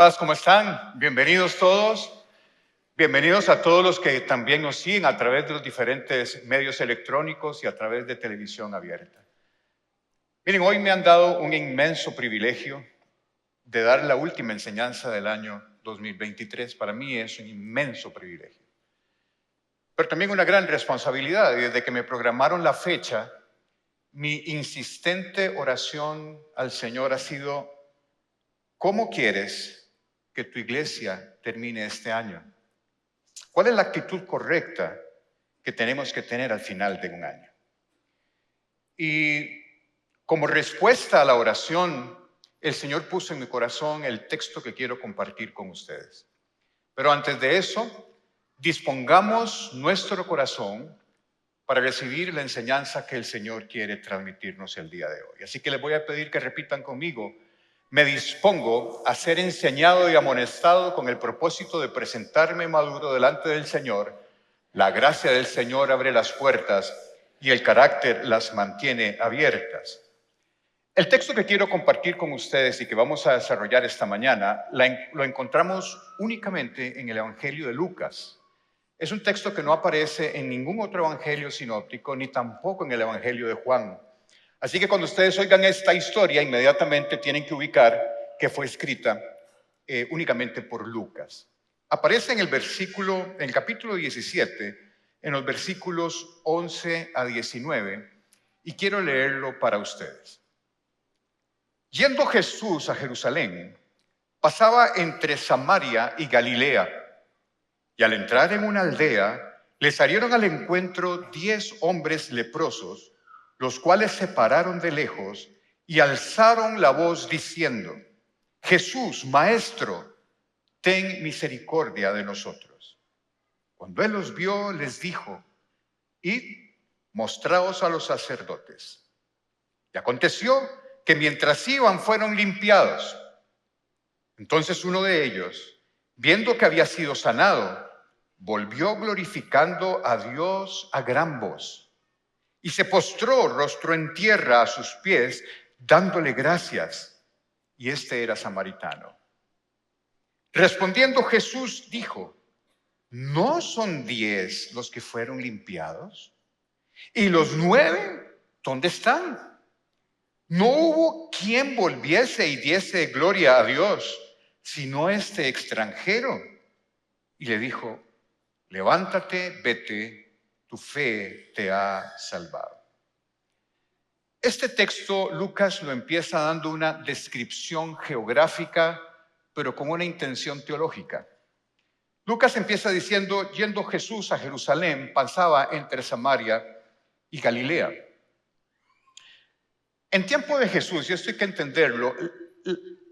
¿Cómo están? Bienvenidos todos. Bienvenidos a todos los que también nos siguen a través de los diferentes medios electrónicos y a través de televisión abierta. Miren, hoy me han dado un inmenso privilegio de dar la última enseñanza del año 2023. Para mí es un inmenso privilegio, pero también una gran responsabilidad. Y desde que me programaron la fecha, mi insistente oración al Señor ha sido: ¿cómo quieres que tu iglesia termine este año? ¿Cuál es la actitud correcta que tenemos que tener al final de un año? Y como respuesta a la oración, el Señor puso en mi corazón el texto que quiero compartir con ustedes. Pero antes de eso, dispongamos nuestro corazón para recibir la enseñanza que el Señor quiere transmitirnos el día de hoy. Así que les voy a pedir que repitan conmigo: me dispongo a ser enseñado y amonestado con el propósito de presentarme maduro delante del Señor. La gracia del Señor abre las puertas y el carácter las mantiene abiertas. El texto que quiero compartir con ustedes y que vamos a desarrollar esta mañana lo encontramos únicamente en el Evangelio de Lucas. Es un texto que no aparece en ningún otro evangelio sinóptico, ni tampoco en el Evangelio de Juan. Así que cuando ustedes oigan esta historia, inmediatamente tienen que ubicar que fue escrita únicamente por Lucas. Aparece en el capítulo 17, en los versículos 11 a 19, y quiero leerlo para ustedes. Yendo Jesús a Jerusalén, pasaba entre Samaria y Galilea, y al entrar en una aldea, le salieron al encuentro 10 hombres leprosos, los cuales se pararon de lejos y alzaron la voz diciendo: Jesús, Maestro, ten misericordia de nosotros. Cuando él los vio, les dijo: id, mostraos a los sacerdotes. Y aconteció que mientras iban, fueron limpiados. Entonces uno de ellos, viendo que había sido sanado, volvió glorificando a Dios a gran voz. Y se postró rostro en tierra a sus pies, dándole gracias. Y este era samaritano. Respondiendo Jesús dijo: ¿no son 10 los que fueron limpiados? ¿Y los 9 dónde están? No hubo quien volviese y diese gloria a Dios, sino este extranjero. Y le dijo: levántate, vete, tu fe te ha salvado. Este texto Lucas lo empieza dando una descripción geográfica, pero con una intención teológica. Lucas empieza diciendo: yendo Jesús a Jerusalén, pasaba entre Samaria y Galilea. En tiempo de Jesús, y esto hay que entenderlo,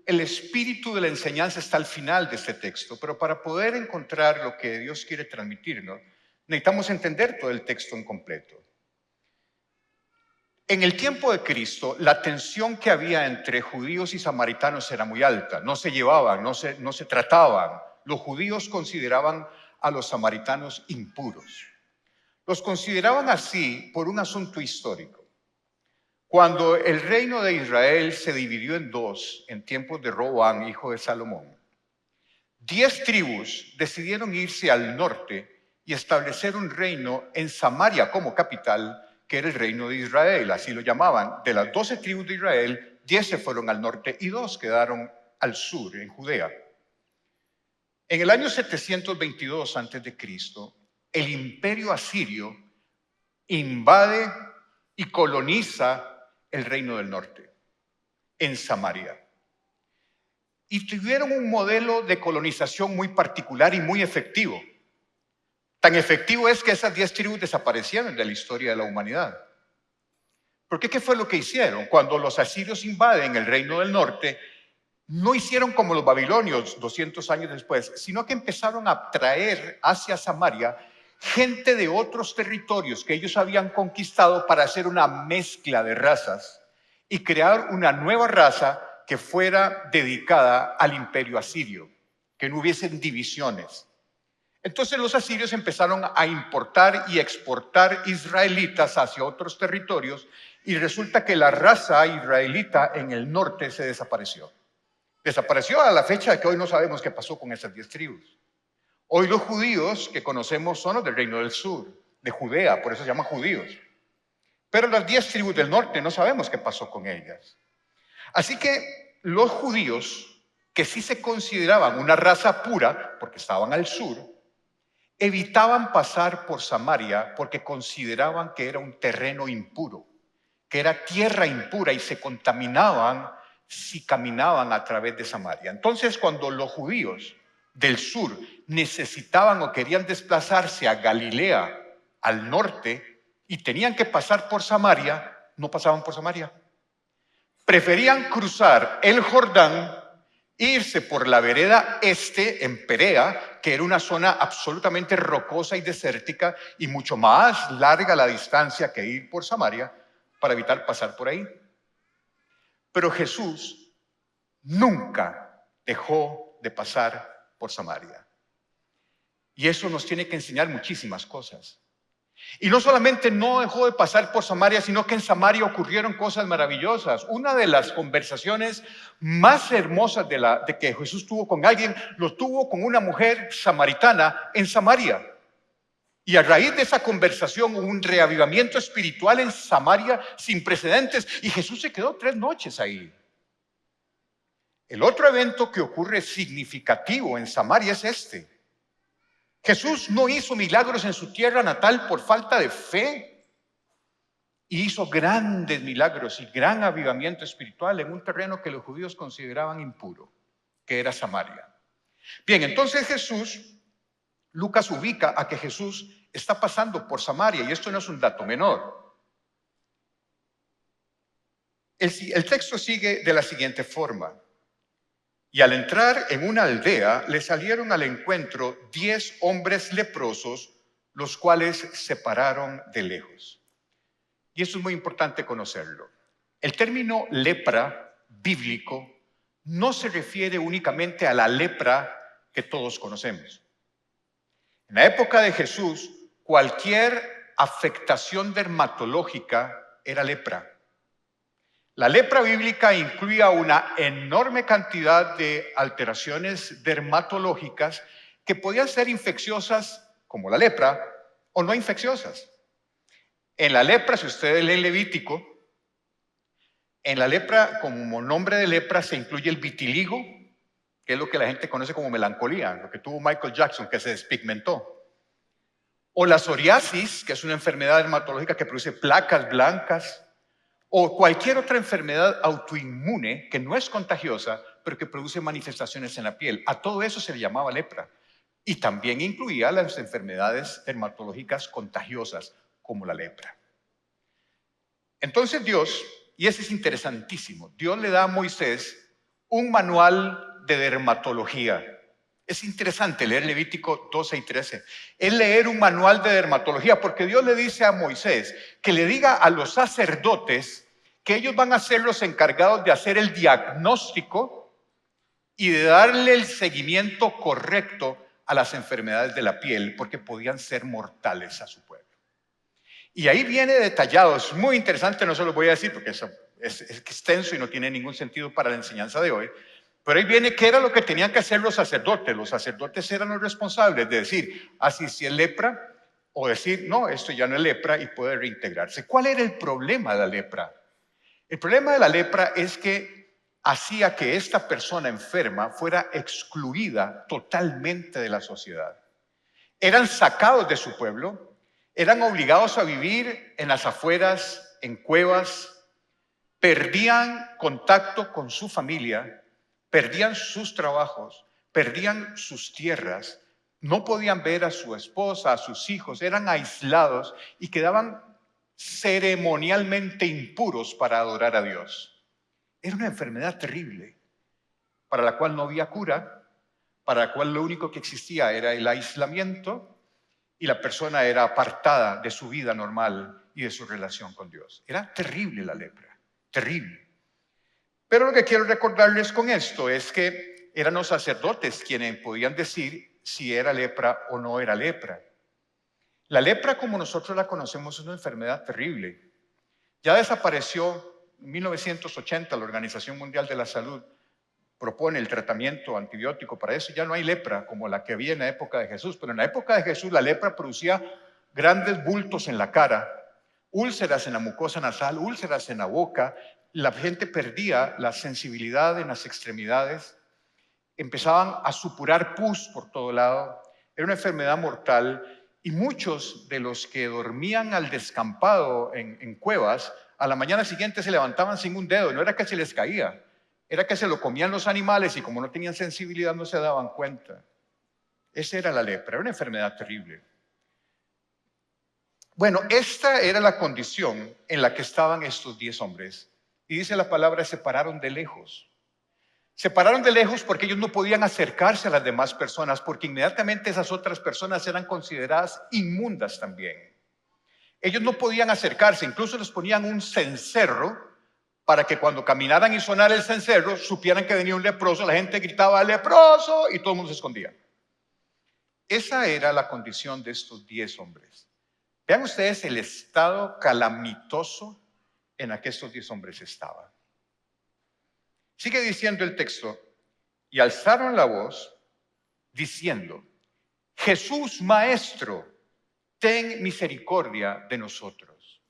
el espíritu de la enseñanza está al final de este texto, pero para poder encontrar lo que Dios quiere transmitirnos, necesitamos entender todo el texto en completo. En el tiempo de Cristo, la tensión que había entre judíos y samaritanos era muy alta. No se llevaban, no se trataban. Los judíos consideraban a los samaritanos impuros. Los consideraban así por un asunto histórico. Cuando el reino de Israel se dividió en dos en tiempos de Roboam, hijo de Salomón, 10 tribus decidieron irse al norte y establecer un reino en Samaria como capital, que era el reino de Israel, así lo llamaban. De las 12 tribus de Israel, 10 se fueron al norte y 2 quedaron al sur, en Judea. En el año 722 a.C., el imperio asirio invade y coloniza el reino del norte, en Samaria. Y tuvieron un modelo de colonización muy particular y muy efectivo. Tan efectivo es que esas 10 tribus desaparecieron de la historia de la humanidad. ¿Por qué? ¿Qué fue lo que hicieron? Cuando los asirios invaden el reino del norte, no hicieron como los babilonios 200 años después, sino que empezaron a traer hacia Samaria gente de otros territorios que ellos habían conquistado para hacer una mezcla de razas y crear una nueva raza que fuera dedicada al imperio asirio, que no hubiesen divisiones. Entonces los asirios empezaron a importar y exportar israelitas hacia otros territorios, y resulta que la raza israelita en el norte se desapareció. Desapareció a la fecha de que hoy no sabemos qué pasó con esas 10 tribus. Hoy los judíos que conocemos son los del reino del sur, de Judea, por eso se llaman judíos. Pero las 10 tribus del norte no sabemos qué pasó con ellas. Así que los judíos, que sí se consideraban una raza pura, porque estaban al sur, evitaban pasar por Samaria porque consideraban que era un terreno impuro, que era tierra impura y se contaminaban si caminaban a través de Samaria. Entonces, cuando los judíos del sur necesitaban o querían desplazarse a Galilea, al norte, y tenían que pasar por Samaria, no pasaban por Samaria. Preferían cruzar el Jordán e irse por la vereda este en Perea, que era una zona absolutamente rocosa y desértica y mucho más larga la distancia que ir por Samaria para evitar pasar por ahí. Pero Jesús nunca dejó de pasar por Samaria. Y eso nos tiene que enseñar muchísimas cosas. Y no solamente no dejó de pasar por Samaria, sino que en Samaria ocurrieron cosas maravillosas. Una de las conversaciones más hermosas de que Jesús tuvo con alguien, lo tuvo con una mujer samaritana en Samaria. Y a raíz de esa conversación hubo un reavivamiento espiritual en Samaria sin precedentes. Y Jesús se quedó 3 noches ahí. El otro evento que ocurre significativo en Samaria es este. Jesús no hizo milagros en su tierra natal por falta de fe. Y hizo grandes milagros y gran avivamiento espiritual en un terreno que los judíos consideraban impuro, que era Samaria. Bien, entonces Lucas ubica a que Jesús está pasando por Samaria, y esto no es un dato menor. El texto sigue de la siguiente forma. Y al entrar en una aldea, le salieron al encuentro 10 hombres leprosos, los cuales se pararon de lejos. Y esto es muy importante conocerlo. El término lepra bíblico no se refiere únicamente a la lepra que todos conocemos. En la época de Jesús, cualquier afectación dermatológica era lepra. La lepra bíblica incluía una enorme cantidad de alteraciones dermatológicas que podían ser infecciosas, como la lepra, o no infecciosas. En la lepra, si ustedes leen Levítico, en la lepra, como nombre de lepra, se incluye el vitiligo, que es lo que la gente conoce como melancolía, lo que tuvo Michael Jackson, que se despigmentó. O la psoriasis, que es una enfermedad dermatológica que produce placas blancas, o cualquier otra enfermedad autoinmune que no es contagiosa, pero que produce manifestaciones en la piel. A todo eso se le llamaba lepra. Y también incluía las enfermedades dermatológicas contagiosas, como la lepra. Entonces Dios, y eso es interesantísimo, Dios le da a Moisés un manual de dermatología. Es interesante leer Levítico 12 y 13. Es leer un manual de dermatología, porque Dios le dice a Moisés que le diga a los sacerdotes que ellos van a ser los encargados de hacer el diagnóstico y de darle el seguimiento correcto a las enfermedades de la piel, porque podían ser mortales a su pueblo. Y ahí viene detallado, es muy interesante, no se lo voy a decir porque es extenso y no tiene ningún sentido para la enseñanza de hoy. Pero ahí viene qué era lo que tenían que hacer los sacerdotes. Los sacerdotes eran los responsables de decir, así si es lepra, o decir, no, esto ya no es lepra y puede reintegrarse. ¿Cuál era el problema de la lepra? El problema de la lepra es que hacía que esta persona enferma fuera excluida totalmente de la sociedad. Eran sacados de su pueblo, eran obligados a vivir en las afueras, en cuevas, perdían contacto con su familia, perdían sus trabajos, perdían sus tierras, no podían ver a su esposa, a sus hijos, eran aislados y quedaban ceremonialmente impuros para adorar a Dios. Era una enfermedad terrible, para la cual no había cura, para la cual lo único que existía era el aislamiento y la persona era apartada de su vida normal y de su relación con Dios. Era terrible la lepra, terrible. Pero lo que quiero recordarles con esto es que eran los sacerdotes quienes podían decir si era lepra o no era lepra. La lepra, como nosotros la conocemos, es una enfermedad terrible. Ya desapareció en 1980 la Organización Mundial de la Salud propone el tratamiento antibiótico para eso. Ya no hay lepra como la que había en la época de Jesús, pero en la época de Jesús la lepra producía grandes bultos en la cara, úlceras en la mucosa nasal, úlceras en la boca. La gente perdía la sensibilidad en las extremidades, empezaban a supurar pus por todo lado. Era una enfermedad mortal y muchos de los que dormían al descampado en cuevas, a la mañana siguiente se levantaban sin un dedo. No era que se les caía, era que se lo comían los animales y como no tenían sensibilidad no se daban cuenta. Esa era la lepra, era una enfermedad terrible. Bueno, esta era la condición en la que estaban estos 10 hombres. Y dice la palabra, se pararon de lejos. Se pararon de lejos porque ellos no podían acercarse a las demás personas, porque inmediatamente esas otras personas eran consideradas inmundas también. Ellos no podían acercarse, incluso les ponían un cencerro para que cuando caminaran y sonara el cencerro supieran que venía un leproso. La gente gritaba leproso y todo el mundo se escondía. Esa era la condición de estos 10 hombres. Vean ustedes el estado calamitoso en el que estos 10 hombres estaban. Sigue diciendo el texto, y alzaron la voz diciendo, Jesús Maestro, ten misericordia de nosotros.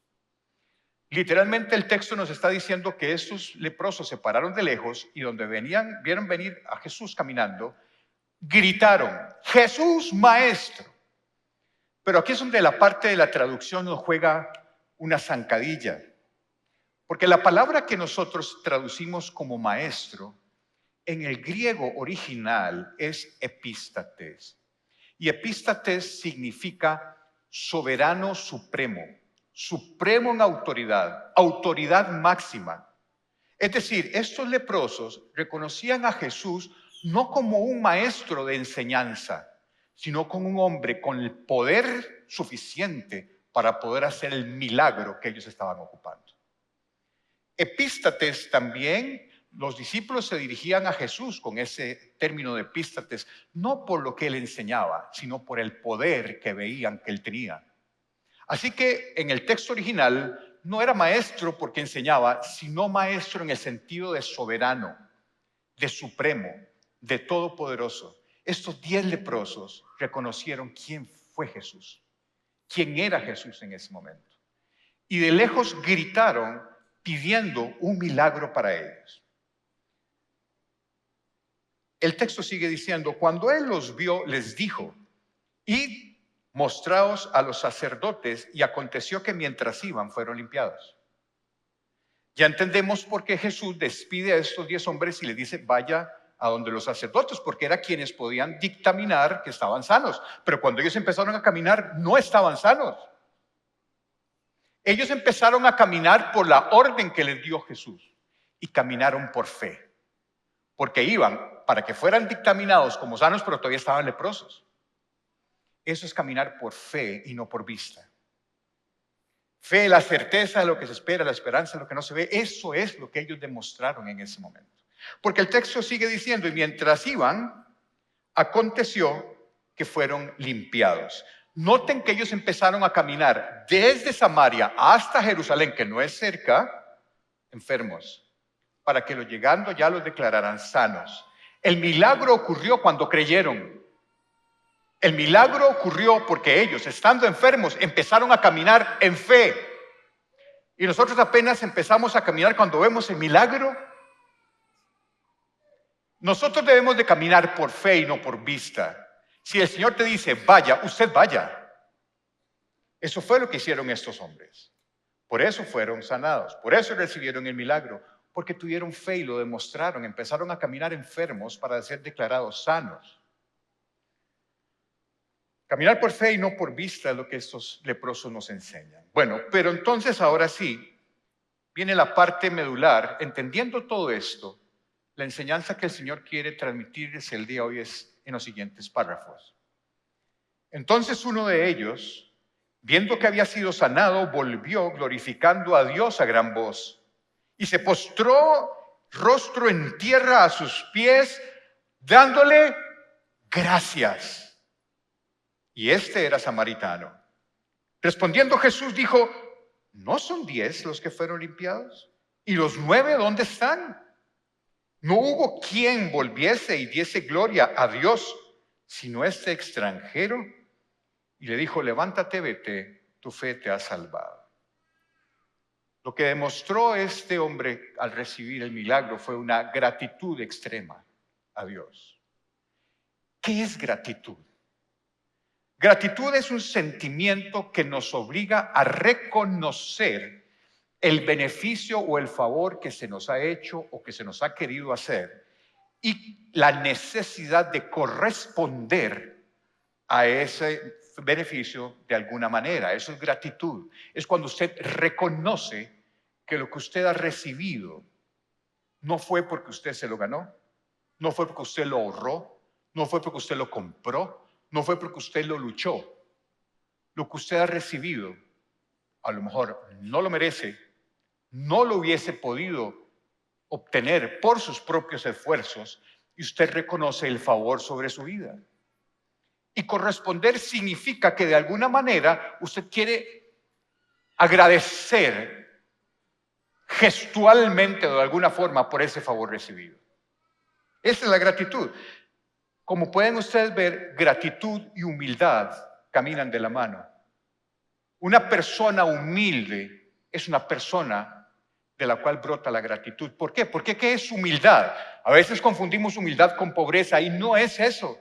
Literalmente el texto nos está diciendo que estos leprosos se pararon de lejos y donde vieron venir a Jesús caminando, gritaron, Jesús Maestro. Pero aquí es donde la parte de la traducción nos juega una zancadilla. Porque la palabra que nosotros traducimos como maestro, en el griego original es epístates. Y epístates significa soberano supremo, supremo en autoridad, autoridad máxima. Es decir, estos leprosos reconocían a Jesús no como un maestro de enseñanza, sino como un hombre con el poder suficiente para poder hacer el milagro que ellos estaban ocupando. Epístates también, los discípulos se dirigían a Jesús con ese término de epístates, no por lo que él enseñaba, sino por el poder que veían que él tenía. Así que en el texto original no era maestro porque enseñaba, sino maestro en el sentido de soberano, de supremo, de todopoderoso. Estos 10 leprosos reconocieron quién fue Jesús, quién era Jesús en ese momento. Y de lejos gritaron pidiendo un milagro para ellos. El texto sigue diciendo, cuando él los vio, les dijo, id, mostraos a los sacerdotes, y aconteció que mientras iban, fueron limpiados. Ya entendemos por qué Jesús despide a estos 10 hombres y les dice, vaya a donde los sacerdotes, porque eran quienes podían dictaminar que estaban sanos. Pero cuando ellos empezaron a caminar, no estaban sanos. Ellos empezaron a caminar por la orden que les dio Jesús y caminaron por fe, porque iban para que fueran dictaminados como sanos, pero todavía estaban leprosos. Eso es caminar por fe y no por vista. Fe, la certeza de lo que se espera, la esperanza de lo que no se ve, eso es lo que ellos demostraron en ese momento. Porque el texto sigue diciendo, y mientras iban, aconteció que fueron limpiados. Noten que ellos empezaron a caminar desde Samaria hasta Jerusalén, que no es cerca, enfermos, para que llegando ya los declararan sanos. El milagro ocurrió cuando creyeron. El milagro ocurrió porque ellos, estando enfermos, empezaron a caminar en fe. Y nosotros apenas empezamos a caminar cuando vemos el milagro. Nosotros debemos de caminar por fe y no por vista. Si el Señor te dice, vaya, usted vaya. Eso fue lo que hicieron estos hombres. Por eso fueron sanados, por eso recibieron el milagro, porque tuvieron fe y lo demostraron. Empezaron a caminar enfermos para ser declarados sanos. Caminar por fe y no por vista es lo que estos leprosos nos enseñan. Bueno, pero entonces ahora sí, viene la parte medular. Entendiendo todo esto, la enseñanza que el Señor quiere transmitirles el día de hoy es en los siguientes párrafos. Entonces uno de ellos, viendo que había sido sanado, volvió glorificando a Dios a gran voz y se postró rostro en tierra a sus pies, dándole gracias. Y este era samaritano. Respondiendo Jesús dijo, ¿no son 10 los que fueron limpiados? ¿Y los 9 dónde están? No hubo quien volviese y diese gloria a Dios, sino este extranjero. Y le dijo, levántate, vete, tu fe te ha salvado. Lo que demostró este hombre al recibir el milagro fue una gratitud extrema a Dios. ¿Qué es gratitud? Gratitud es un sentimiento que nos obliga a reconocer el beneficio o el favor que se nos ha hecho o que se nos ha querido hacer y la necesidad de corresponder a ese beneficio de alguna manera. Eso es gratitud. Es cuando usted reconoce que lo que usted ha recibido no fue porque usted se lo ganó, no fue porque usted lo ahorró, no fue porque usted lo compró, no fue porque usted lo luchó. Lo que usted ha recibido, a lo mejor no lo merece, no lo hubiese podido obtener por sus propios esfuerzos y usted reconoce el favor sobre su vida. Y corresponder significa que de alguna manera usted quiere agradecer gestualmente o de alguna forma por ese favor recibido. Esa es la gratitud. Como pueden ustedes ver, gratitud y humildad caminan de la mano. Una persona humilde es una persona de la cual brota la gratitud. ¿Por qué? Porque ¿qué es humildad? A veces confundimos humildad con pobreza y no es eso.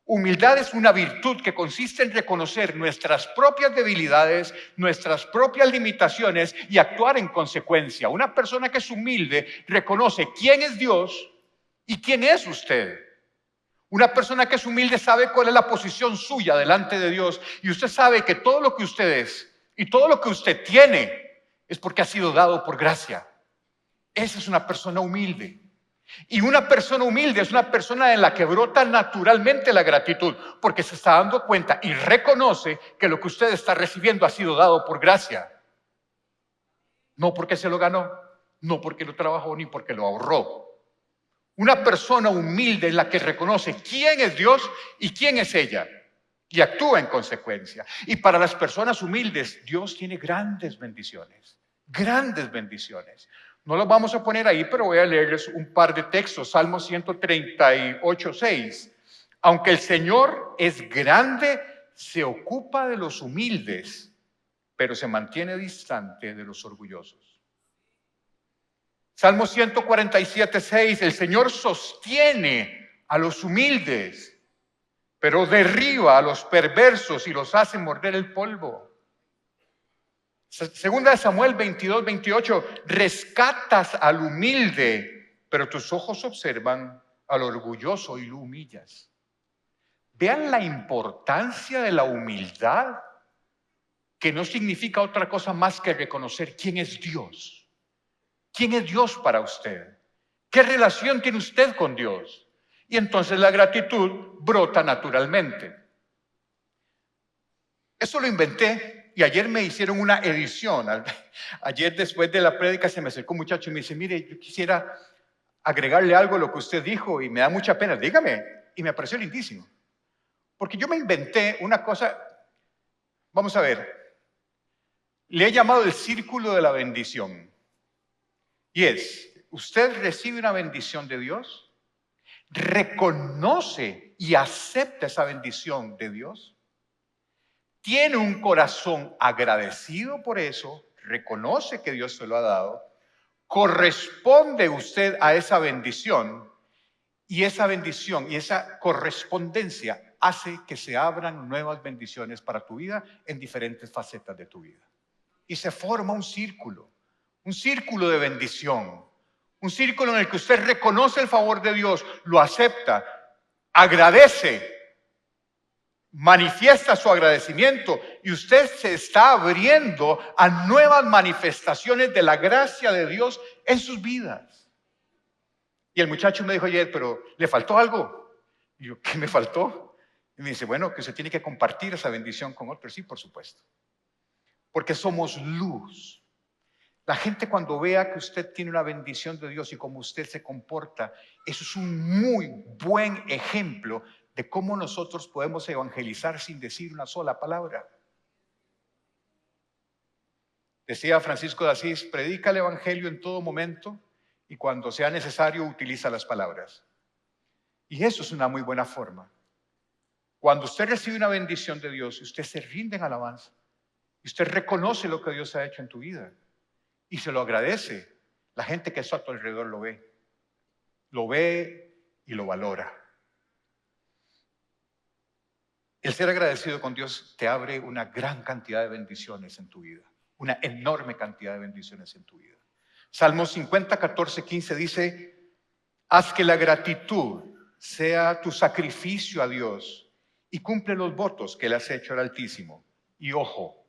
Humildad es una virtud que consiste en reconocer nuestras propias debilidades, nuestras propias limitaciones y actuar en consecuencia. Una persona que es humilde reconoce quién es Dios y quién es usted. Una persona que es humilde sabe cuál es la posición suya delante de Dios y usted sabe que todo lo que usted es y todo lo que usted tiene es porque ha sido dado por gracia. Esa es una persona humilde. Y una persona humilde es una persona en la que brota naturalmente la gratitud, porque se está dando cuenta y reconoce que lo que usted está recibiendo ha sido dado por gracia. No porque se lo ganó, no porque lo trabajó, ni porque lo ahorró. Una persona humilde es la que reconoce quién es Dios y quién es ella, y actúa en consecuencia. Y para las personas humildes, Dios tiene grandes bendiciones, grandes bendiciones. No los vamos a poner ahí, pero voy a leerles un par de textos. Salmo 138, 6. Aunque el Señor es grande, se ocupa de los humildes, pero se mantiene distante de los orgullosos. Salmo 147, 6. El Señor sostiene a los humildes, pero derriba a los perversos y los hace morder el polvo. Segunda de Samuel 22, 28, rescatas al humilde, pero tus ojos observan al orgulloso y lo humillas. Vean la importancia de la humildad, que no significa otra cosa más que reconocer quién es Dios. ¿Quién es Dios para usted? ¿Qué relación tiene usted con Dios? Y entonces la gratitud brota naturalmente. Eso lo inventé. Y ayer me hicieron una edición. Ayer después de la prédica se me acercó un muchacho y me dice, mire, yo quisiera agregarle algo a lo que usted dijo y me da mucha pena. Dígame. Y me pareció lindísimo. Porque yo me inventé una cosa, vamos a ver, le he llamado el círculo de la bendición. Y es, usted recibe una bendición de Dios, reconoce y acepta esa bendición de Dios, tiene un corazón agradecido por eso, reconoce que Dios se lo ha dado, corresponde usted a esa bendición y esa correspondencia hace que se abran nuevas bendiciones para tu vida en diferentes facetas de tu vida. Y se forma un círculo de bendición, un círculo en el que usted reconoce el favor de Dios, lo acepta, agradece, manifiesta su agradecimiento y usted se está abriendo a nuevas manifestaciones de la gracia de Dios en sus vidas. Y el muchacho me dijo ayer, pero ¿le faltó algo? Y yo, ¿qué me faltó? Y me dice, bueno, que usted tiene que compartir esa bendición con otros. Sí, por supuesto. Porque somos luz. La gente cuando vea que usted tiene una bendición de Dios y cómo usted se comporta, eso es un muy buen ejemplo de cómo nosotros podemos evangelizar sin decir una sola palabra. Decía Francisco de Asís, predica el evangelio en todo momento y cuando sea necesario utiliza las palabras. Y eso es una muy buena forma. Cuando usted recibe una bendición de Dios, usted se rinde en alabanza. Y usted reconoce lo que Dios ha hecho en tu vida. Y se lo agradece. La gente que está a tu alrededor lo ve. Lo ve y lo valora. El ser agradecido con Dios te abre una gran cantidad de bendiciones en tu vida. Una enorme cantidad de bendiciones en tu vida. Salmos 50, 14, 15 dice: haz que la gratitud sea tu sacrificio a Dios y cumple los votos que le has hecho al Altísimo. Y ojo,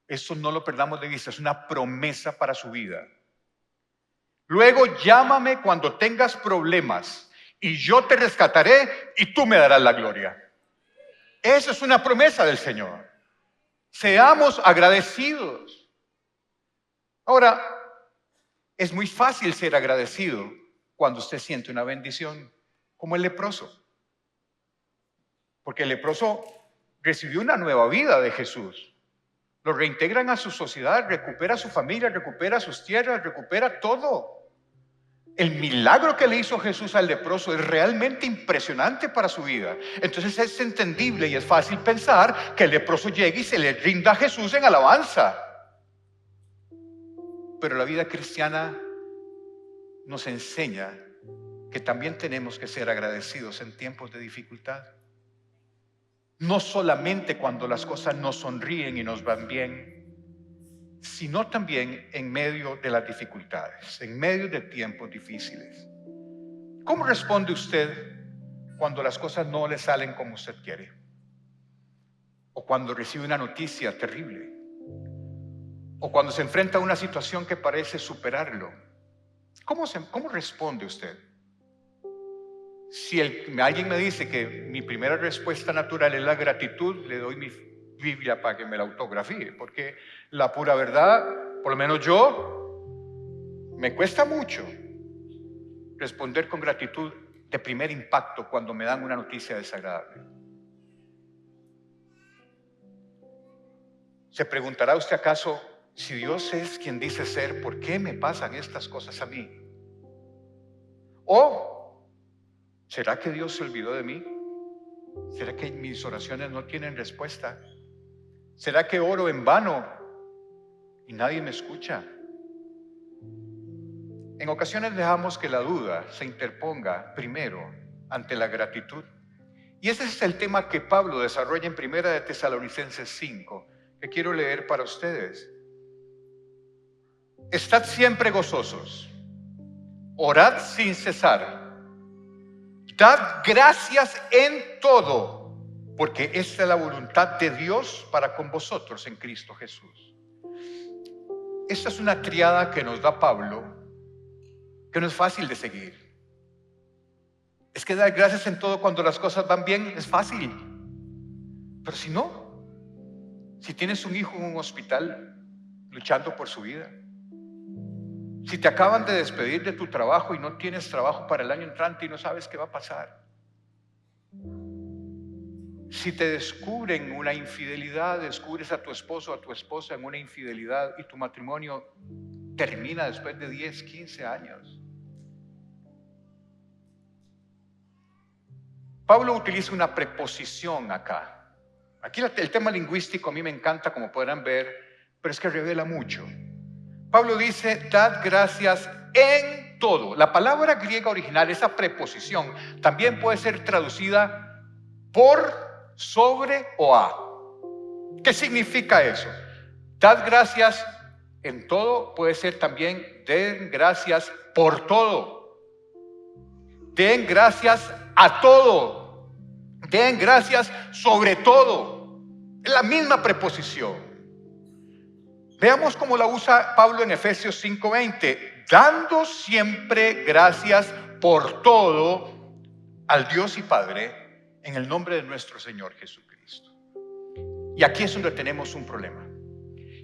eso no lo perdamos de vista, es una promesa para su vida. Luego llámame cuando tengas problemas y yo te rescataré y tú me darás la gloria. Esa es una promesa del Señor. Seamos agradecidos. Ahora, es muy fácil ser agradecido cuando usted siente una bendición, como el leproso. Porque el leproso recibió una nueva vida de Jesús. Lo reintegran a su sociedad, recupera su familia, recupera sus tierras, recupera todo. El milagro que le hizo Jesús al leproso es realmente impresionante para su vida. Entonces es entendible y es fácil pensar que el leproso llegue y se le rinda a Jesús en alabanza. Pero la vida cristiana nos enseña que también tenemos que ser agradecidos en tiempos de dificultad. No solamente cuando las cosas nos sonríen y nos van bien, sino también en medio de las dificultades, en medio de tiempos difíciles. ¿Cómo responde usted cuando las cosas no le salen como usted quiere? O cuando recibe una noticia terrible. O cuando se enfrenta a una situación que parece superarlo. ¿Cómo responde usted? Si alguien me dice que mi primera respuesta natural es la gratitud, le doy mi Biblia para que me la autografíe, porque la pura verdad, por lo menos yo, me cuesta mucho responder con gratitud de primer impacto cuando me dan una noticia desagradable. ¿Se preguntará usted acaso, si Dios es quien dice ser, ¿por qué me pasan estas cosas a mí? ¿O será que Dios se olvidó de mí? ¿Será que mis oraciones no tienen respuesta? ¿Será que oro en vano y nadie me escucha? En ocasiones dejamos que la duda se interponga primero ante la gratitud. Y ese es el tema que Pablo desarrolla en 1 de Tesalonicenses 5, que quiero leer para ustedes. Estad siempre gozosos, orad sin cesar, dad gracias en todo, porque esta es la voluntad de Dios para con vosotros en Cristo Jesús. Esta es una triada que nos da Pablo, que no es fácil de seguir. Es que dar gracias en todo cuando las cosas van bien es fácil. Pero si no, si tienes un hijo en un hospital luchando por su vida, si te acaban de despedir de tu trabajo y no tienes trabajo para el año entrante y no sabes qué va a pasar, si te descubren una infidelidad, descubres a tu esposo o a tu esposa en una infidelidad y tu matrimonio termina después de 10, 15 años. Pablo utiliza una preposición acá. Aquí el tema lingüístico a mí me encanta, como podrán ver, pero es que revela mucho. Pablo dice, dad gracias en todo. La palabra griega original, esa preposición, también puede ser traducida por, sobre o a. ¿Qué significa eso? Dad gracias en todo, puede ser también den gracias por todo. Den gracias a todo. Den gracias sobre todo. Es la misma preposición. Veamos cómo la usa Pablo en Efesios 5:20. Dando siempre gracias por todo al Dios y Padre en el nombre de nuestro Señor Jesucristo. Y aquí es donde tenemos un problema.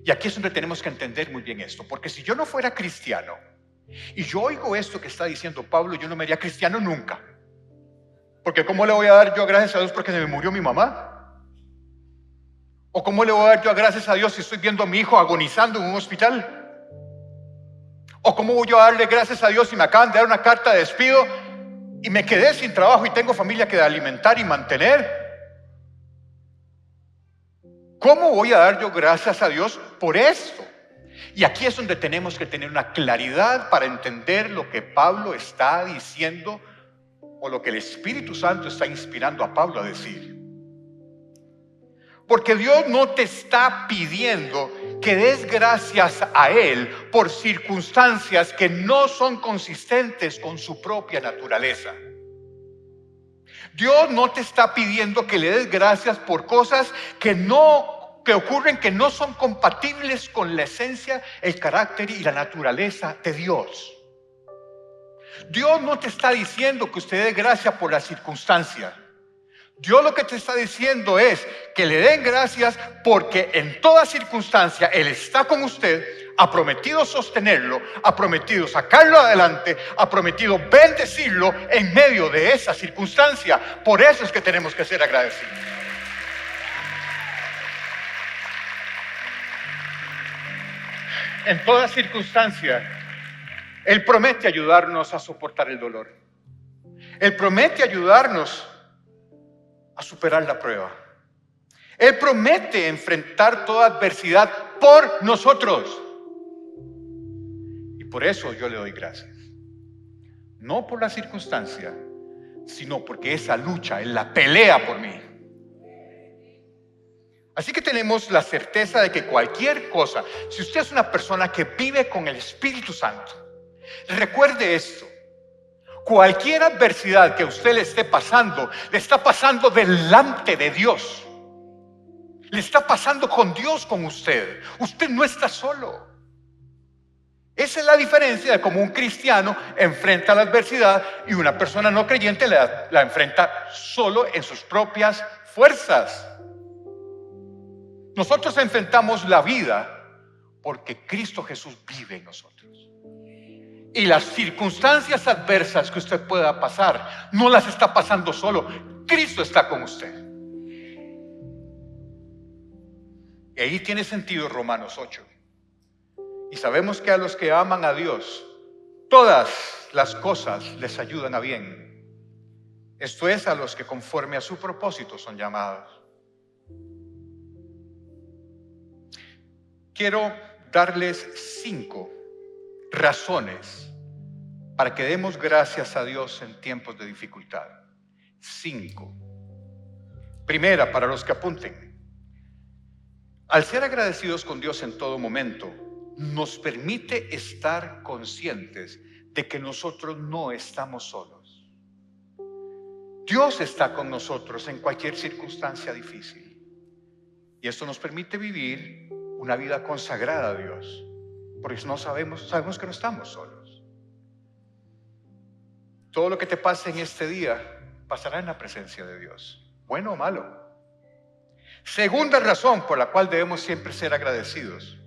Y aquí es donde tenemos que entender muy bien esto. Porque si yo no fuera cristiano y yo oigo esto que está diciendo Pablo, yo no me haría cristiano nunca. Porque ¿cómo le voy a dar yo gracias a Dios porque se me murió mi mamá? ¿O cómo le voy a dar yo gracias a Dios si estoy viendo a mi hijo agonizando en un hospital? ¿O cómo voy yo a darle gracias a Dios si me acaban de dar una carta de despido y me quedé sin trabajo y tengo familia que alimentar y mantener? ¿Cómo voy a dar yo gracias a Dios por esto? Y aquí es donde tenemos que tener una claridad para entender lo que Pablo está diciendo o lo que el Espíritu Santo está inspirando a Pablo a decir. Porque Dios no te está pidiendo que des gracias a Él por circunstancias que no son consistentes con su propia naturaleza. Dios no te está pidiendo que le des gracias por cosas que ocurren, que no son compatibles con la esencia, el carácter y la naturaleza de Dios. Dios no te está diciendo que usted dé gracias por la circunstancia. Dios lo que te está diciendo es que le den gracias porque en toda circunstancia Él está con usted, ha prometido sostenerlo, ha prometido sacarlo adelante, ha prometido bendecirlo en medio de esa circunstancia. Por eso es que tenemos que ser agradecidos. En toda circunstancia, Él promete ayudarnos a soportar el dolor. Él promete ayudarnos a superar la prueba. Él promete enfrentar toda adversidad por nosotros. Y por eso yo le doy gracias. No por la circunstancia, sino porque esa lucha, Él la pelea por mí. Así que tenemos la certeza de que cualquier cosa, si usted es una persona que vive con el Espíritu Santo, recuerde esto: cualquier adversidad que usted le esté pasando, le está pasando delante de Dios. Le está pasando con Dios, con usted. Usted no está solo. Esa es la diferencia de cómo un cristiano enfrenta la adversidad y una persona no creyente la enfrenta solo en sus propias fuerzas. Nosotros enfrentamos la vida porque Cristo Jesús vive en nosotros. Y las circunstancias adversas que usted pueda pasar, no las está pasando solo. Cristo está con usted. Y ahí tiene sentido Romanos 8. Y sabemos que a los que aman a Dios, todas las cosas les ayudan a bien. Esto es, a los que conforme a su propósito son llamados. Quiero darles 5 razones para que demos gracias a Dios en tiempos de dificultad. 5. Primera, para los que apunten: al ser agradecidos con Dios en todo momento, nos permite estar conscientes de que nosotros no estamos solos. Dios está con nosotros en cualquier circunstancia difícil. Y esto nos permite vivir una vida consagrada a Dios, porque no sabemos que no estamos solos. Todo lo que te pase en este día pasará en la presencia de Dios, bueno o malo. Segunda razón por la cual debemos siempre ser agradecidos: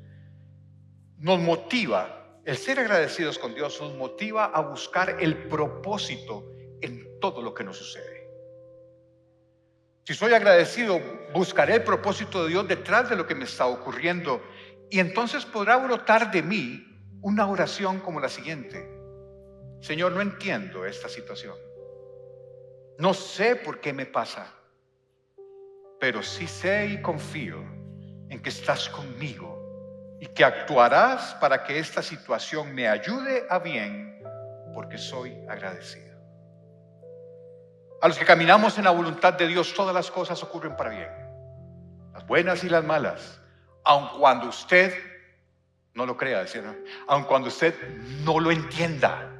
nos motiva, el ser agradecidos con Dios nos motiva a buscar el propósito en todo lo que nos sucede. Si soy agradecido, buscaré el propósito de Dios detrás de lo que me está ocurriendo, y entonces podrá brotar de mí una oración como la siguiente: Señor, no entiendo esta situación, no sé por qué me pasa, pero sí sé y confío en que estás conmigo y que actuarás para que esta situación me ayude a bien, porque soy agradecido. A los que caminamos en la voluntad de Dios, todas las cosas ocurren para bien, las buenas y las malas, aun cuando usted no lo crea, ¿no? Aun cuando usted no lo entienda.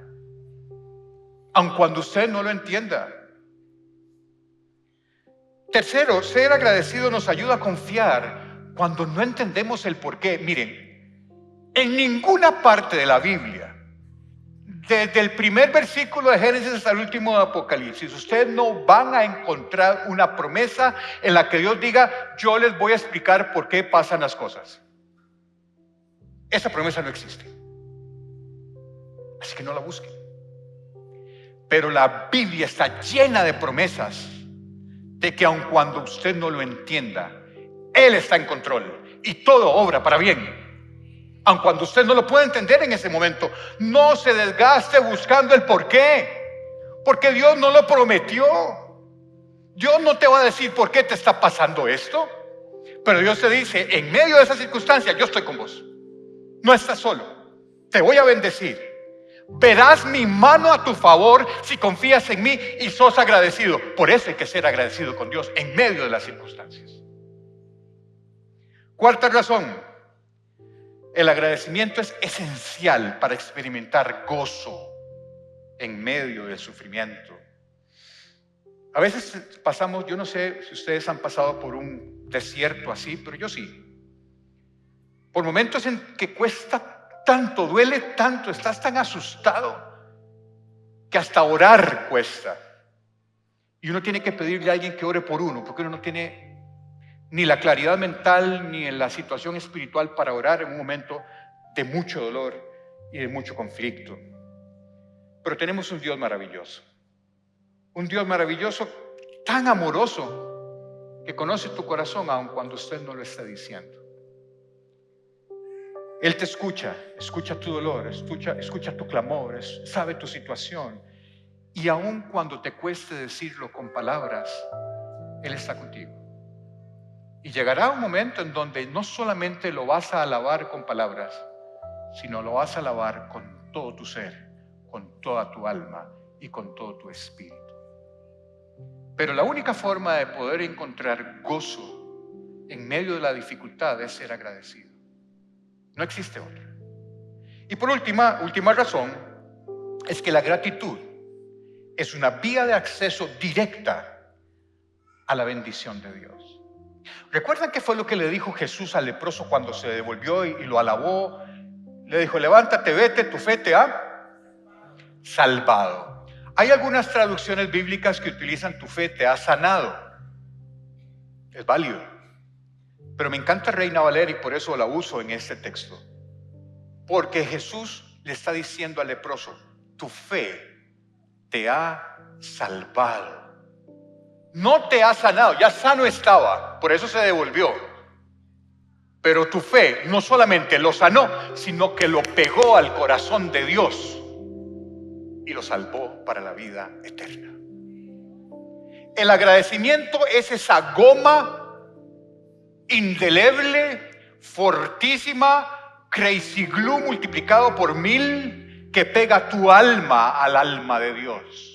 Aun cuando usted no lo entienda. Tercero, ser agradecido nos ayuda a confiar cuando no entendemos el porqué. Miren, en ninguna parte de la Biblia, desde el primer versículo de Génesis hasta el último de Apocalipsis, ustedes no van a encontrar una promesa en la que Dios diga: yo les voy a explicar por qué pasan las cosas. Esa promesa no existe. Así que no la busquen. Pero la Biblia está llena de promesas de que aun cuando usted no lo entienda, Él está en control y todo obra para bien. aun cuando usted no lo puede entender en ese momento. No se desgaste buscando el por qué, porque Dios no lo prometió. Dios no te va a decir por qué te está pasando esto, pero Dios te dice, en medio de esa circunstancia, yo estoy con vos. No estás solo, te voy a bendecir. Verás mi mano a tu favor si confías en mí y sos agradecido. Por eso hay que ser agradecido con Dios en medio de las circunstancias. Cuarta razón, el agradecimiento es esencial para experimentar gozo en medio del sufrimiento. A veces pasamos, yo no sé si ustedes han pasado por un desierto así, pero yo sí. Por momentos en que cuesta tanto, duele tanto, estás tan asustado que hasta orar cuesta. Y uno tiene que pedirle a alguien que ore por uno, porque uno no tiene ni la claridad mental ni en la situación espiritual para orar en un momento de mucho dolor y de mucho conflicto. Pero tenemos un Dios maravilloso. Un Dios maravilloso, tan amoroso, que conoce tu corazón aun cuando usted no lo está diciendo. Él te escucha, escucha tu dolor, escucha tu clamor, sabe tu situación. Y aun cuando te cueste decirlo con palabras, Él está contigo. Y llegará un momento en donde no solamente lo vas a alabar con palabras, sino lo vas a alabar con todo tu ser, con toda tu alma y con todo tu espíritu. Pero la única forma de poder encontrar gozo en medio de la dificultad es ser agradecido. No existe otra. Y por última razón, es que la gratitud es una vía de acceso directa a la bendición de Dios. ¿Recuerdan qué fue lo que le dijo Jesús al leproso cuando se devolvió y lo alabó? Le dijo, levántate, vete, tu fe te ha salvado. Hay algunas traducciones bíblicas que utilizan tu fe te ha sanado. Es válido. Pero me encanta Reina Valera y por eso la uso en este texto. Porque Jesús le está diciendo al leproso, tu fe te ha salvado. No te ha sanado, ya sano estaba, por eso se devolvió. Pero tu fe no solamente lo sanó, sino que lo pegó al corazón de Dios y lo salvó para la vida eterna. El agradecimiento es esa goma indeleble, fortísima, crazy glue multiplicado por 1000 que pega tu alma al alma de Dios.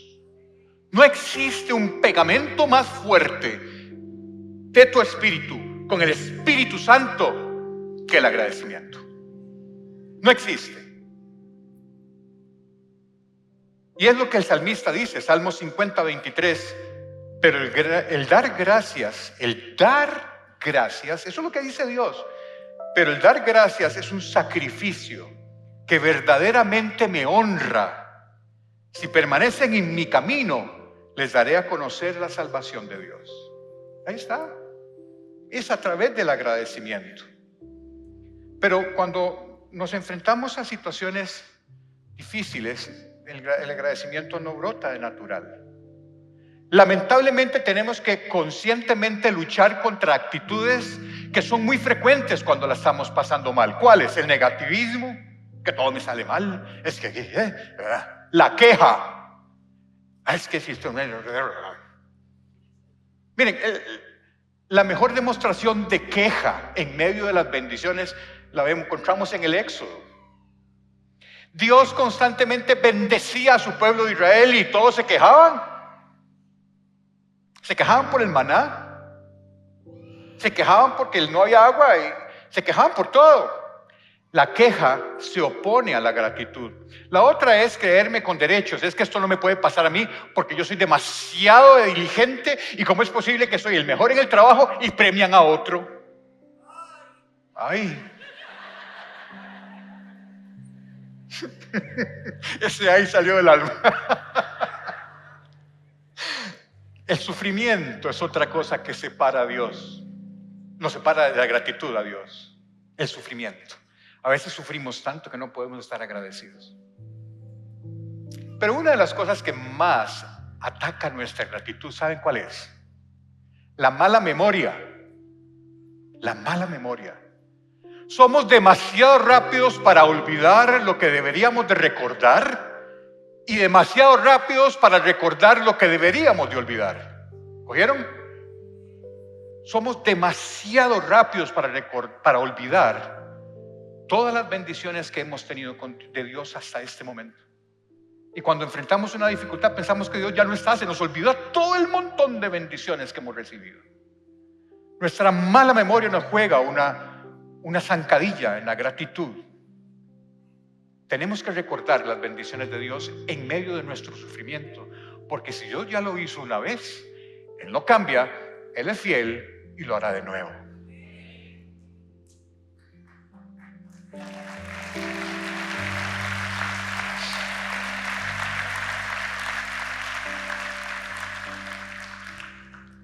No existe un pegamento más fuerte de tu espíritu con el Espíritu Santo que el agradecimiento. No existe. Y es lo que el salmista dice, Salmo 50, 23. Pero el dar gracias, eso es lo que dice Dios. Pero el dar gracias es un sacrificio que verdaderamente me honra. Si permanecen en mi camino, les daré a conocer la salvación de Dios. Ahí está. Es a través del agradecimiento. Pero cuando nos enfrentamos a situaciones difíciles, el agradecimiento no brota de natural. Lamentablemente tenemos que conscientemente luchar contra actitudes que son muy frecuentes cuando la estamos pasando mal. ¿Cuál es? El negativismo, que todo me sale mal. Es que la queja. Es que si esto... Miren, la mejor demostración de queja en medio de las bendiciones la encontramos en el Éxodo. Dios constantemente bendecía a su pueblo de Israel y todos se quejaban. Se quejaban por el maná, se quejaban porque no había agua y se quejaban por todo. La queja se opone a la gratitud. La otra es creerme con derechos. Es que esto no me puede pasar a mí porque yo soy demasiado diligente y cómo es posible que soy el mejor en el trabajo y premian a otro. Ay. Ese ahí salió del alma. El sufrimiento es otra cosa que separa a Dios. Nos separa de la gratitud a Dios. El sufrimiento. A veces sufrimos tanto que no podemos estar agradecidos. Pero una de las cosas que más ataca nuestra gratitud, ¿saben cuál es? La mala memoria. La mala memoria. Somos demasiado rápidos para olvidar lo que deberíamos de recordar y demasiado rápidos para recordar lo que deberíamos de olvidar. ¿Oyeron? Somos demasiado rápidos para olvidar todas las bendiciones que hemos tenido de Dios hasta este momento. Y cuando enfrentamos una dificultad pensamos que Dios ya no está, se nos olvidó todo el montón de bendiciones que hemos recibido. Nuestra mala memoria nos juega una zancadilla en la gratitud. Tenemos que recordar las bendiciones de Dios en medio de nuestro sufrimiento, porque si Dios ya lo hizo una vez, Él no cambia, Él es fiel y lo hará de nuevo.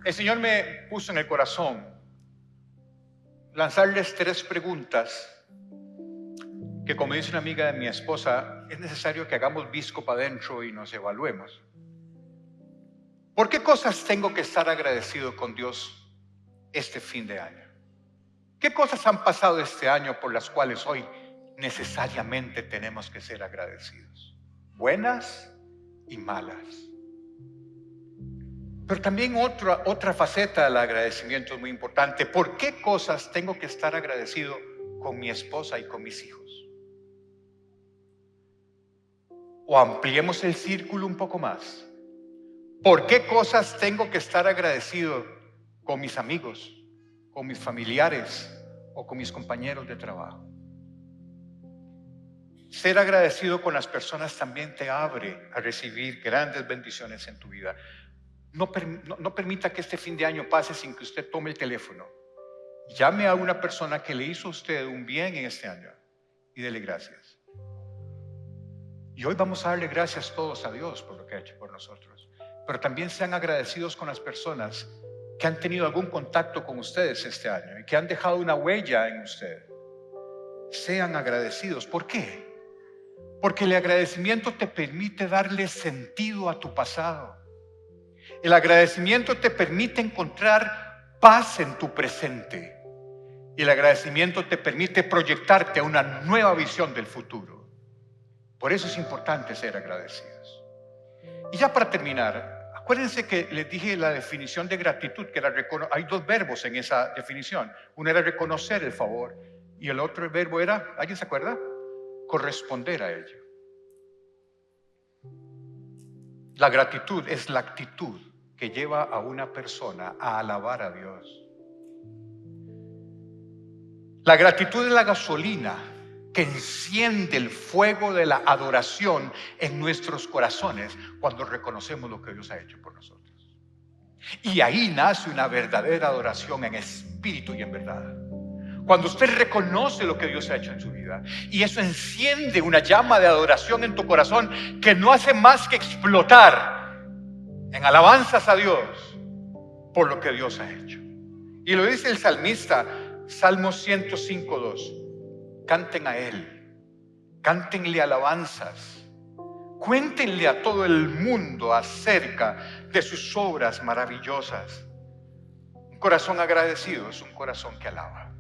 El Señor me puso en el corazón lanzarles 3 preguntas que, como dice una amiga de mi esposa, es necesario que hagamos visco para adentro y nos evaluemos. ¿Por qué cosas tengo que estar agradecido con Dios este fin de año? ¿Qué cosas han pasado este año por las cuales hoy necesariamente tenemos que ser agradecidos? Buenas y malas. Pero también otra faceta del agradecimiento es muy importante. ¿Por qué cosas tengo que estar agradecido con mi esposa y con mis hijos? O ampliemos el círculo un poco más. ¿Por qué cosas tengo que estar agradecido con mis amigos, con mis familiares o con mis compañeros de trabajo? Ser agradecido con las personas también te abre a recibir grandes bendiciones en tu vida. No permita que este fin de año pase sin que usted tome el teléfono. Llame a una persona que le hizo a usted un bien en este año y dele gracias. Y hoy vamos a darle gracias todos a Dios por lo que ha hecho por nosotros. Pero también sean agradecidos con las personas que han tenido algún contacto con ustedes este año y que han dejado una huella en usted. Sean agradecidos. ¿Por qué? Porque el agradecimiento te permite darle sentido a tu pasado. El agradecimiento te permite encontrar paz en tu presente. Y el agradecimiento te permite proyectarte a una nueva visión del futuro. Por eso es importante ser agradecidos. Y ya para terminar, acuérdense que les dije la definición de gratitud, que era hay 2 verbos en esa definición. Uno era reconocer el favor y el otro verbo era, ¿alguien se acuerda? Corresponder a ello. La gratitud es la actitud que lleva a una persona a alabar a Dios. La gratitud es la gasolina que enciende el fuego de la adoración en nuestros corazones cuando reconocemos lo que Dios ha hecho por nosotros. Y ahí nace una verdadera adoración en espíritu y en verdad. Cuando usted reconoce lo que Dios ha hecho en su vida, y eso enciende una llama de adoración en tu corazón que no hace más que explotar en alabanzas a Dios por lo que Dios ha hecho. Y lo dice el salmista, Salmo 105:2. Canten a Él, cántenle alabanzas, cuéntenle a todo el mundo acerca de sus obras maravillosas. Un corazón agradecido es un corazón que alaba.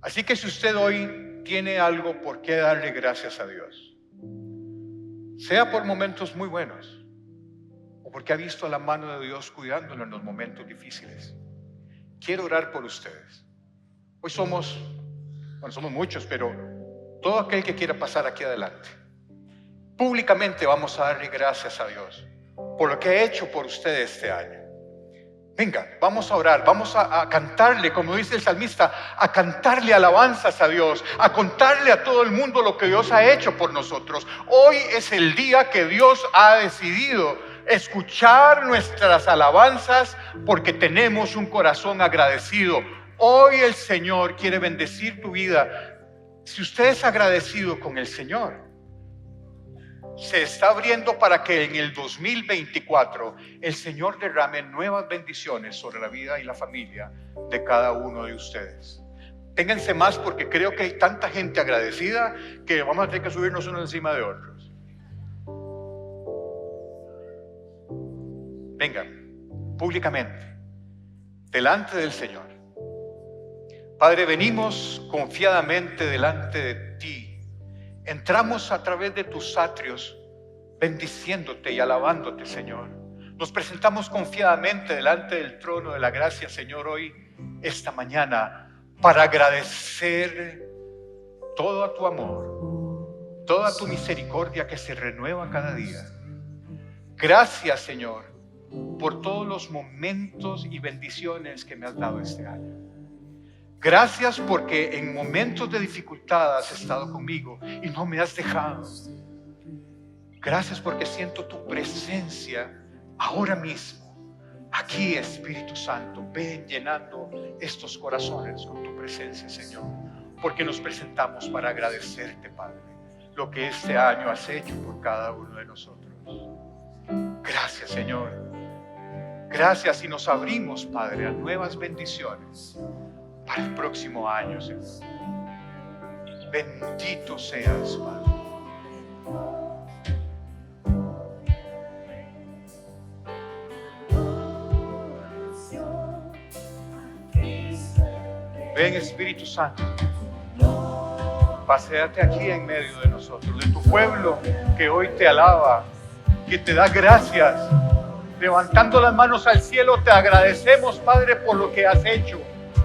Así que si usted hoy tiene algo por qué darle gracias a Dios, sea por momentos muy buenos o porque ha visto la mano de Dios cuidándolo en los momentos difíciles, quiero orar por ustedes. Hoy somos muchos, pero todo aquel que quiera pasar aquí adelante, públicamente vamos a darle gracias a Dios por lo que ha hecho por ustedes este año. Venga, vamos a orar, vamos a cantarle, como dice el salmista, a cantarle alabanzas a Dios, a contarle a todo el mundo lo que Dios ha hecho por nosotros. Hoy es el día que Dios ha decidido escuchar nuestras alabanzas porque tenemos un corazón agradecido. Hoy el Señor quiere bendecir tu vida. Si usted es agradecido con el Señor, se está abriendo para que en el 2024 el Señor derrame nuevas bendiciones sobre la vida y la familia de cada uno de ustedes. Ténganse más porque creo que hay tanta gente agradecida que vamos a tener que subirnos unos encima de otros. Vengan, públicamente, delante del Señor. Padre, venimos confiadamente delante de ti. Entramos a través de tus atrios, bendiciéndote y alabándote, Señor. Nos presentamos confiadamente delante del trono de la gracia, Señor, hoy, esta mañana, para agradecer todo tu amor, toda tu misericordia que se renueva cada día. Gracias, Señor, por todos los momentos y bendiciones que me has dado este año. Gracias porque en momentos de dificultad has estado conmigo y no me has dejado. Gracias porque siento tu presencia ahora mismo. Aquí, Espíritu Santo, ven llenando estos corazones con tu presencia, Señor. Porque nos presentamos para agradecerte, Padre, lo que este año has hecho por cada uno de nosotros. Gracias, Señor. Gracias, y nos abrimos, Padre, a nuevas bendiciones para el próximo año, Señor. Bendito seas, Padre. Ven, Espíritu Santo, paséate aquí en medio de nosotros, de tu pueblo que hoy te alaba, que te da gracias. Levantando las manos al cielo, te agradecemos, Padre, por lo que has hecho,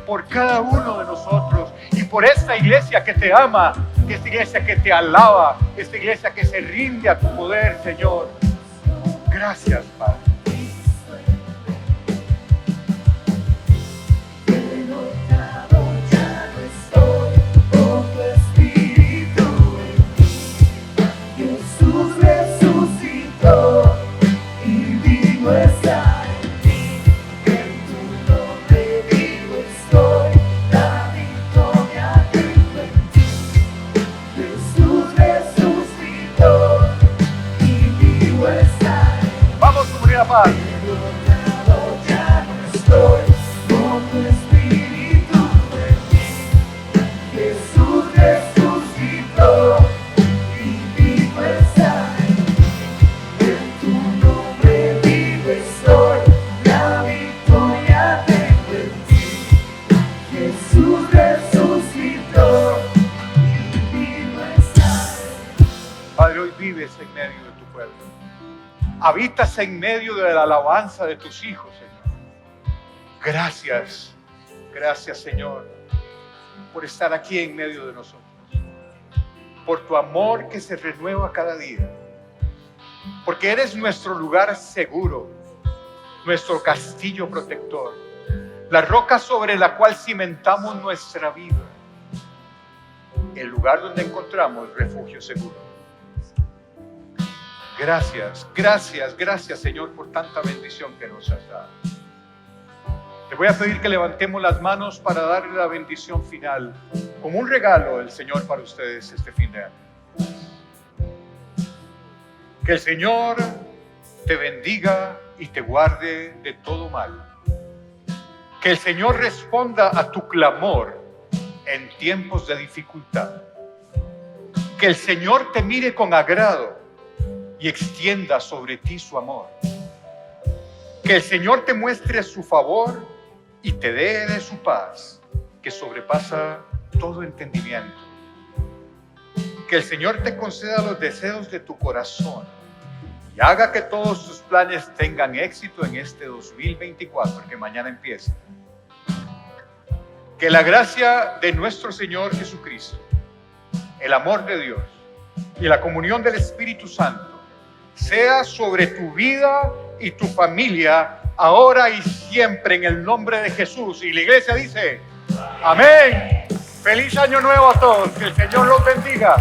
por cada uno de nosotros y por esta iglesia que te ama, esta iglesia que te alaba, esta iglesia que se rinde a tu poder, Señor. Gracias, Padre. Vamos, comunidad Paz. Jesús resucitó y vivo estoy. En tu nombre vivo estoy. La victoria tengo en ti. Jesús resucitó y vivo estoy. Padre, hoy vives en medio de tu pueblo. Habitas en medio de la alabanza de tus hijos, Señor. Gracias, gracias, Señor, por estar aquí en medio de nosotros, por tu amor que se renueva cada día, porque eres nuestro lugar seguro, nuestro castillo protector, la roca sobre la cual cimentamos nuestra vida, el lugar donde encontramos refugio seguro. Gracias, gracias, gracias, Señor, por tanta bendición que nos has dado. Te voy a pedir que levantemos las manos para darle la bendición final, como un regalo del Señor para ustedes este fin de año. Que el Señor te bendiga y te guarde de todo mal. Que el Señor responda a tu clamor en tiempos de dificultad. Que el Señor te mire con agrado y extienda sobre ti su amor. Que el Señor te muestre su favor y te dé de su paz, que sobrepasa todo entendimiento. Que el Señor te conceda los deseos de tu corazón y haga que todos tus planes tengan éxito en este 2024 que mañana empieza. Que la gracia de nuestro Señor Jesucristo, el amor de Dios y la comunión del Espíritu Santo sea sobre tu vida y tu familia, ahora y siempre, en el nombre de Jesús. Y la iglesia dice, amén. Feliz año nuevo a todos, que el Señor los bendiga.